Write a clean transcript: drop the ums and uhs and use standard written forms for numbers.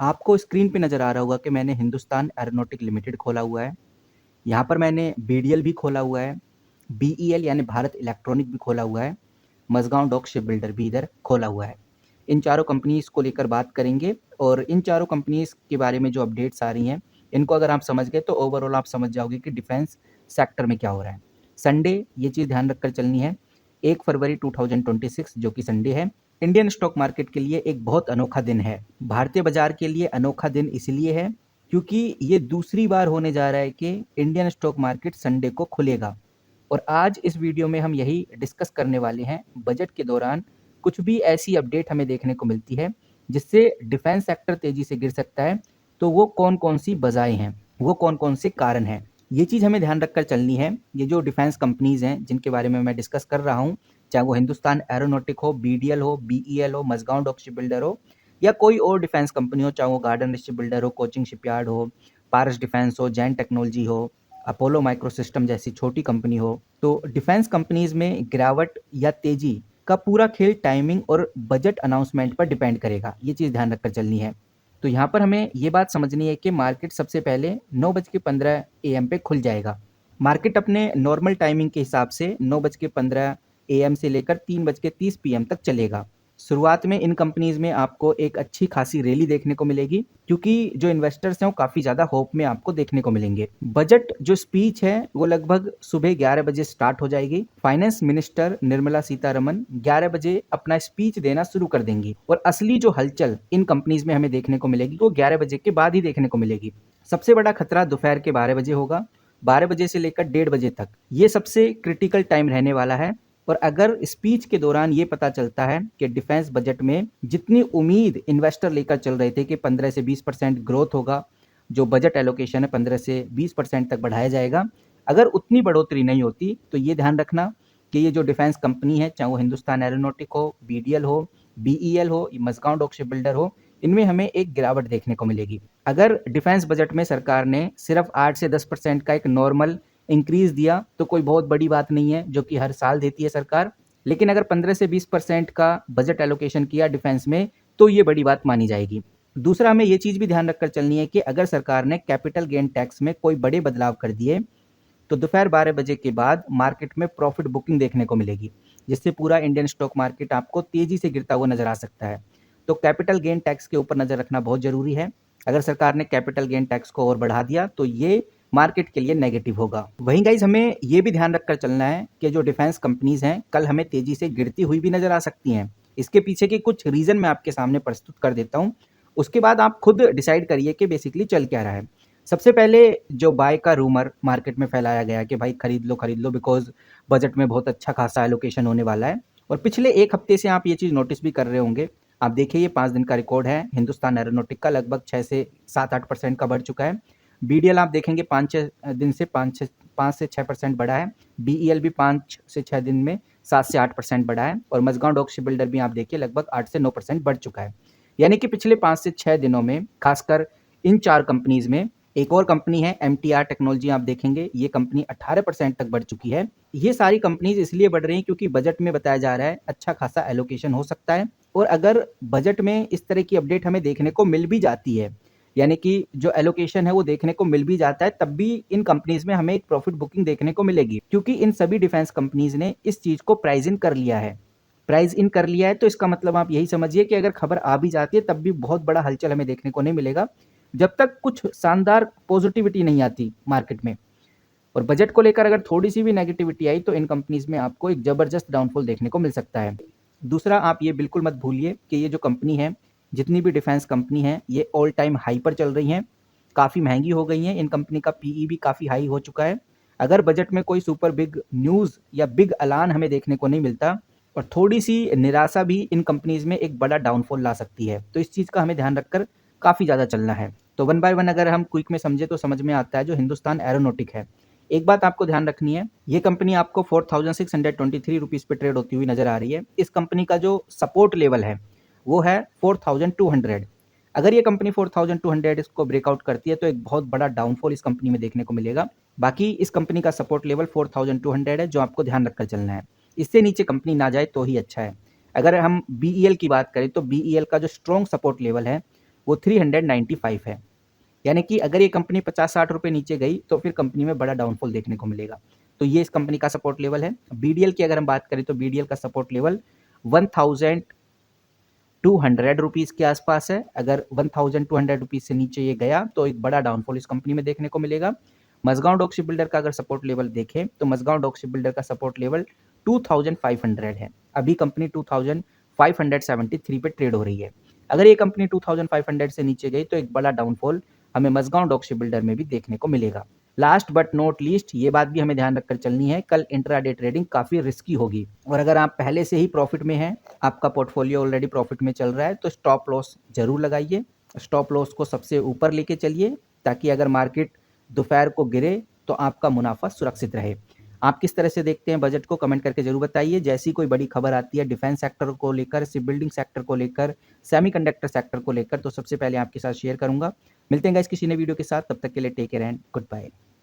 आपको स्क्रीन पे नज़र आ रहा होगा कि मैंने हिंदुस्तान एरोनॉटिक लिमिटेड खोला हुआ है। यहाँ पर मैंने बीडीएल भी खोला हुआ है, बीईएल यानी भारत इलेक्ट्रॉनिक भी खोला हुआ है, मझगांव डॉक शिप बिल्डर भी इधर खोला हुआ है। इन चारों कंपनीज़ को लेकर बात करेंगे और इन चारों कंपनीज़ के बारे में जो अपडेट्स आ रही हैं, इनको अगर आप समझ गए तो ओवरऑल आप समझ जाओगे कि डिफेंस सेक्टर में क्या हो रहा है। संडे ये चीज़ ध्यान रखकर चलनी है, 1 फरवरी 2026 जो कि संडे है, इंडियन स्टॉक मार्केट के लिए एक बहुत अनोखा दिन है। भारतीय बाजार के लिए अनोखा दिन इसलिए है क्योंकि ये दूसरी बार होने जा रहा है कि इंडियन स्टॉक मार्केट संडे को खुलेगा। और आज इस वीडियो में हम यही डिस्कस करने वाले हैं, बजट के दौरान कुछ भी ऐसी अपडेट हमें देखने को मिलती है जिससे डिफेंस सेक्टर तेजी से गिर सकता है, तो वो कौन कौन सी वजहें हैं, वो कौन कौन से कारण हैं, ये चीज़ हमें ध्यान रखकर चलनी है। ये जो डिफेंस कंपनीज हैं जिनके बारे में मैं डिस्कस कर रहा हूँ, चाहे वो हिंदुस्तान एरोनॉटिक हो, बीडीएल हो, बीईएल हो, मझगांव डॉक शिप बिल्डर हो या कोई और डिफेंस कंपनी हो, चाहे वो गार्डन शिप बिल्डर हो, कोचिंग शिपयार्ड हो, पारस डिफेंस हो, जैन टेक्नोलॉजी हो, अपोलो माइक्रो सिस्टम जैसी छोटी कंपनी हो, तो डिफेंस कंपनीज में गिरावट या तेजी का पूरा खेल टाइमिंग और बजट अनाउंसमेंट पर डिपेंड करेगा। ये चीज़ ध्यान रखकर चलनी है। तो यहाँ पर हमें ये बात समझनी है कि मार्केट सबसे पहले 9:15 AM पे खुल जाएगा। मार्केट अपने नॉर्मल टाइमिंग के हिसाब से 9:15 AM से लेकर 3:30 PM तक चलेगा। शुरुआत में इन कंपनीज में आपको एक अच्छी खासी रैली देखने को मिलेगी क्योंकि जो इन्वेस्टर्स हैं वो काफ़ी ज़्यादा होप में आपको देखने को मिलेंगे। बजट जो स्पीच है वो लगभग सुबह 11 बजे स्टार्ट हो जाएगी। फाइनेंस मिनिस्टर निर्मला सीतारमन 11 बजे अपना स्पीच देना शुरू कर देंगी और असली जो हलचल इन कंपनीज में हमें देखने को मिलेगी वो 11 बजे के बाद ही देखने को मिलेगी। सबसे बड़ा खतरा दोपहर के 12 बजे होगा, 12 बजे से लेकर 1:30 बजे तक ये सबसे क्रिटिकल टाइम रहने वाला है। और अगर स्पीच के दौरान ये पता चलता है कि डिफेंस बजट में जितनी उम्मीद इन्वेस्टर लेकर चल रहे थे कि 15 से 20% ग्रोथ होगा, जो बजट एलोकेशन है 15 से 20% तक बढ़ाया जाएगा, अगर उतनी बढ़ोतरी नहीं होती तो ये ध्यान रखना कि ये जो डिफेंस कंपनी है, चाहे वो हिंदुस्तान एरोनॉटिक हो, बीडीएल हो, बीईएल हो, मझगांव डॉक शिप बिल्डर हो, इनमें हमें एक गिरावट देखने को मिलेगी। अगर डिफेंस बजट में सरकार ने सिर्फ 8 से 10% का एक नॉर्मल इंक्रीज दिया तो कोई बहुत बड़ी बात नहीं है, जो कि हर साल देती है सरकार। लेकिन अगर 15 से 20% का बजट एलोकेशन किया डिफेंस में तो ये बड़ी बात मानी जाएगी। दूसरा, हमें ये चीज़ भी ध्यान रखकर चलनी है कि अगर सरकार ने कैपिटल गेन टैक्स में कोई बड़े बदलाव कर दिए तो दोपहर 12 बजे के बाद मार्केट में प्रॉफिट बुकिंग देखने को मिलेगी, जिससे पूरा इंडियन स्टॉक मार्केट आपको तेजी से गिरता हुआ नजर आ सकता है। तो कैपिटल गेन टैक्स के ऊपर नजर रखना बहुत जरूरी है। अगर सरकार ने कैपिटल गेन टैक्स को और बढ़ा दिया तो ये मार्केट के लिए नेगेटिव होगा। वहीं गाइज हमें ये भी ध्यान रखकर चलना है कि जो डिफेंस कंपनीज हैं कल हमें तेजी से गिरती हुई भी नजर आ सकती हैं। इसके पीछे के कुछ रीजन मैं आपके सामने प्रस्तुत कर देता हूँ, उसके बाद आप खुद डिसाइड करिए कि बेसिकली चल क्या रहा है। सबसे पहले जो बाय का रूमर मार्केट में फैलाया गया कि भाई खरीद लो बिकॉज बजट में बहुत अच्छा खासा एलोकेशन होने वाला है, और पिछले एक हफ्ते से आप ये चीज़ नोटिस भी कर रहे होंगे। आप देखिए ये 5 दिन का रिकॉर्ड है हिंदुस्तान एरोनॉटिक का, लगभग 6 से 7-8% का बढ़ चुका है। बीडीएल आप देखेंगे 5-6 दिन से 5 से 6% बढ़ा है। बीईएल भी 5 से 6 दिन में 7 से 8% बढ़ा है। और मझगांव डॉक शिप बिल्डर भी आप देखिए लगभग 8 से 9% बढ़ चुका है। यानी कि पिछले 5 से 6 दिनों में खासकर इन चार कंपनीज में, एक और कंपनी है एमटीआर टेक्नोलॉजी, आप देखेंगे ये कंपनी 18% तक बढ़ चुकी है। ये सारी कंपनीज इसलिए बढ़ रही हैं क्योंकि बजट में बताया जा रहा है अच्छा खासा एलोकेशन हो सकता है। और अगर बजट में इस तरह की अपडेट हमें देखने को मिल भी जाती है, यानी कि जो एलोकेशन है वो देखने को मिल भी जाता है, तब भी इन कंपनीज में हमें एक प्रॉफिट बुकिंग देखने को मिलेगी क्योंकि इन सभी डिफेंस कंपनीज ने इस चीज को प्राइस इन कर लिया है। प्राइस इन कर लिया है तो इसका मतलब आप यही समझिए कि अगर खबर आ भी जाती है तब भी बहुत बड़ा हलचल हमें देखने को नहीं मिलेगा, जब तक कुछ शानदार पॉजिटिविटी नहीं आती मार्केट में। और बजट को लेकर अगर थोड़ी सी भी नेगेटिविटी आई तो इन कंपनीज में आपको एक जबरदस्त डाउनफॉल देखने को मिल सकता है। दूसरा, आप ये बिल्कुल मत भूलिए कि ये जो कंपनी है, जितनी भी डिफेंस कंपनी है, ये ऑल टाइम हाई पर चल रही हैं, काफ़ी महंगी हो गई हैं। इन कंपनी का पीई भी काफ़ी हाई हो चुका है। अगर बजट में कोई सुपर बिग न्यूज़ या बिग ऐलान हमें देखने को नहीं मिलता और थोड़ी सी निराशा भी इन कंपनीज में एक बड़ा डाउनफॉल ला सकती है, तो इस चीज़ का हमें ध्यान रखकर काफ़ी ज़्यादा चलना है। तो वन बाय वन अगर हम क्विक में समझे तो समझ में आता है जो हिंदुस्तान एरोनॉटिक है। एक बात आपको ध्यान रखनी है, ये कंपनी आपको 4623 रुपीज़ पे ट्रेड होती हुई नजर आ रही है। इस कंपनी का जो सपोर्ट लेवल है वो है 4200। अगर ये कंपनी 4200 इसको ब्रेकआउट करती है तो एक बहुत बड़ा डाउनफॉल इस कंपनी में देखने को मिलेगा। बाकी इस कंपनी का सपोर्ट लेवल 4200 है जो आपको ध्यान रखकर चलना है। इससे नीचे कंपनी ना जाए तो ही अच्छा है। अगर हम बीईएल की बात करें तो बीईएल का जो स्ट्रॉन्ग सपोर्ट लेवल है वो 395 है। यानी कि अगर ये कंपनी 50-60 रुपए नीचे गई तो फिर कंपनी में बड़ा डाउनफॉल देखने को मिलेगा। तो ये इस कंपनी का सपोर्ट लेवल है। बीडीएल की अगर हम बात करें तो बीडीएल का सपोर्ट लेवल 1200 रुपीज़ के आसपास है। अगर 1200 रुपीज़ से नीचे ये गया तो एक बड़ा डाउनफॉल इस कंपनी में देखने को मिलेगा। मझगांव डॉक शिप बिल्डर का अगर सपोर्ट लेवल देखें तो मझगांव डॉक शिप बिल्डर का सपोर्ट लेवल 2500 है। अभी कंपनी 2573 पे ट्रेड हो रही है। अगर ये कंपनी 2500 से नीचे गई तो एक बड़ा डाउनफॉल हमें मझगांव डॉक शिप बिल्डर में भी देखने को मिलेगा। लास्ट बट नॉट लीस्ट ये बात भी हमें ध्यान रखकर चलनी है, कल इंट्राडे ट्रेडिंग काफ़ी रिस्की होगी और अगर आप पहले से ही प्रॉफिट में हैं, आपका पोर्टफोलियो ऑलरेडी प्रॉफिट में चल रहा है तो स्टॉप लॉस जरूर लगाइए। स्टॉप लॉस को सबसे ऊपर लेके चलिए ताकि अगर मार्केट दोपहर को गिरे तो आपका मुनाफा सुरक्षित रहे। आप किस तरह से देखते हैं बजट को कमेंट करके जरूर बताइए। जैसी कोई बड़ी खबर आती है डिफेंस सेक्टर को लेकर, शिप बिल्डिंग सेक्टर को लेकर, सेमीकंडक्टर सेक्टर को लेकर तो सबसे पहले आपके साथ शेयर करूंगा। मिलते हैं गाइस किसी नए वीडियो के साथ, तब तक के लिए take care and good bye.